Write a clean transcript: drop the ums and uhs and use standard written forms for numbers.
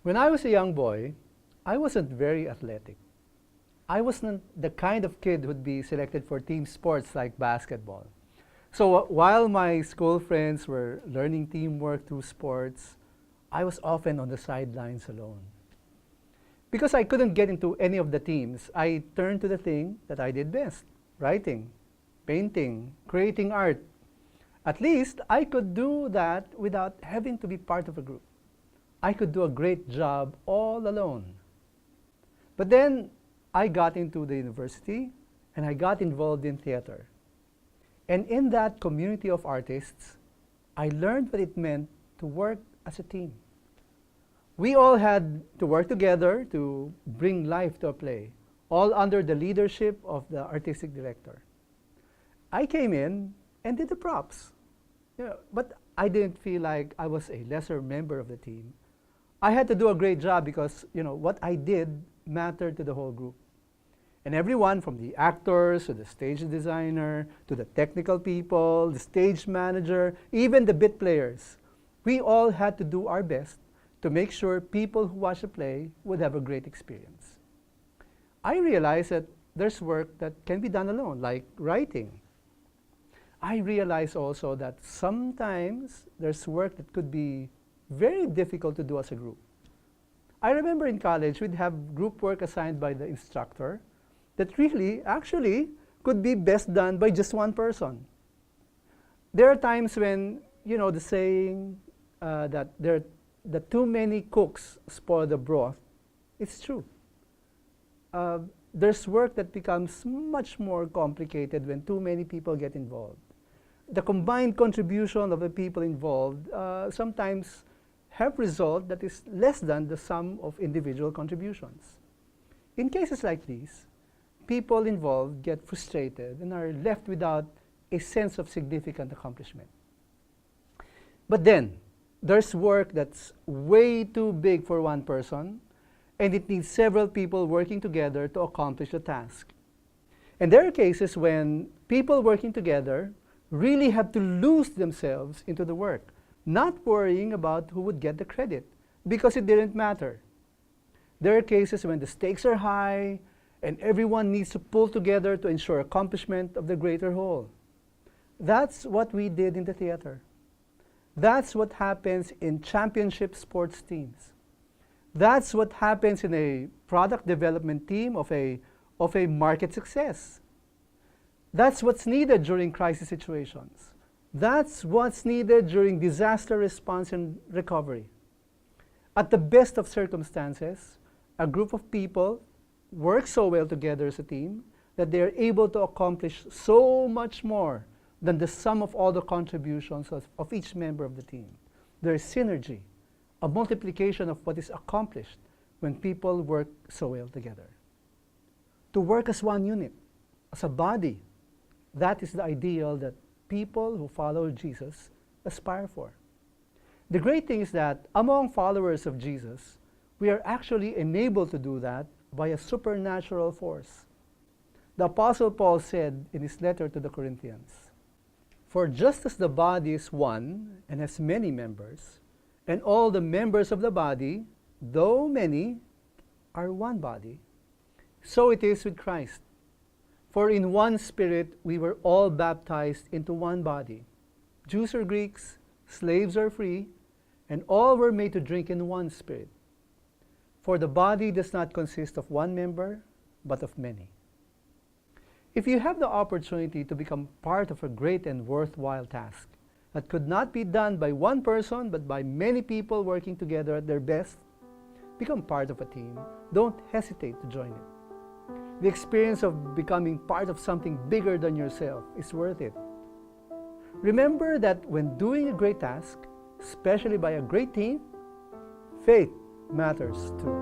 When I was a young boy, I wasn't very athletic. I wasn't the kind of kid who'd be selected for team sports like basketball. So while my school friends were learning teamwork through sports, I was often on the sidelines alone. Because I couldn't get into any of the teams, I turned to the thing that I did best: writing, painting, creating art. At least I could do that without having to be part of a group. I could do a great job all alone. But then I got into the university and I got involved in theater. And in that community of artists, I learned what it meant to work as a team. We all had to work together to bring life to a play, all under the leadership of the artistic director. I came in and did the props. But I didn't feel like I was a lesser member of the team. I had to do a great job because what I did mattered to the whole group. And everyone from the actors to the stage designer to the technical people, the stage manager, even the bit players, we all had to do our best to make sure people who watch the play would have a great experience. I realized that there's work that can be done alone, like writing. I realized also that sometimes there's work that could be very difficult to do as a group. I remember in college we'd have group work assigned by the instructor that really, actually, could be best done by just one person. There are times when, the saying that too many cooks spoil the broth, it's true. There's work that becomes much more complicated when too many people get involved. The combined contribution of the people involved sometimes have result that is less than the sum of individual contributions. In cases like these, people involved get frustrated and are left without a sense of significant accomplishment. But then, there's work that's way too big for one person, and it needs several people working together to accomplish the task. And there are cases when people working together really have to lose themselves into the work, not worrying about who would get the credit, because it didn't matter. There are cases when the stakes are high, and everyone needs to pull together to ensure accomplishment of the greater whole. That's what we did in the theater. That's what happens in championship sports teams. That's what happens in a product development team of a market success. That's what's needed during crisis situations. That's what's needed during disaster response and recovery. At the best of circumstances, a group of people work so well together as a team that they are able to accomplish so much more than the sum of all the contributions of each member of the team. There is synergy, a multiplication of what is accomplished when people work so well together. To work as one unit, as a body, that is the ideal that people who follow Jesus aspire for. The great thing is that among followers of Jesus, we are actually enabled to do that by a supernatural force. The Apostle Paul said in his letter to the Corinthians, "For just as the body is one and has many members, and all the members of the body, though many, are one body, so it is with Christ. For in one Spirit we were all baptized into one body, Jews or Greeks, slaves or free, and all were made to drink in one Spirit. For the body does not consist of one member, but of many." If you have the opportunity to become part of a great and worthwhile task that could not be done by one person, but by many people working together at their best, become part of a team. Don't hesitate to join it. The experience of becoming part of something bigger than yourself is worth it. Remember that when doing a great task, especially by a great team, faith matters too.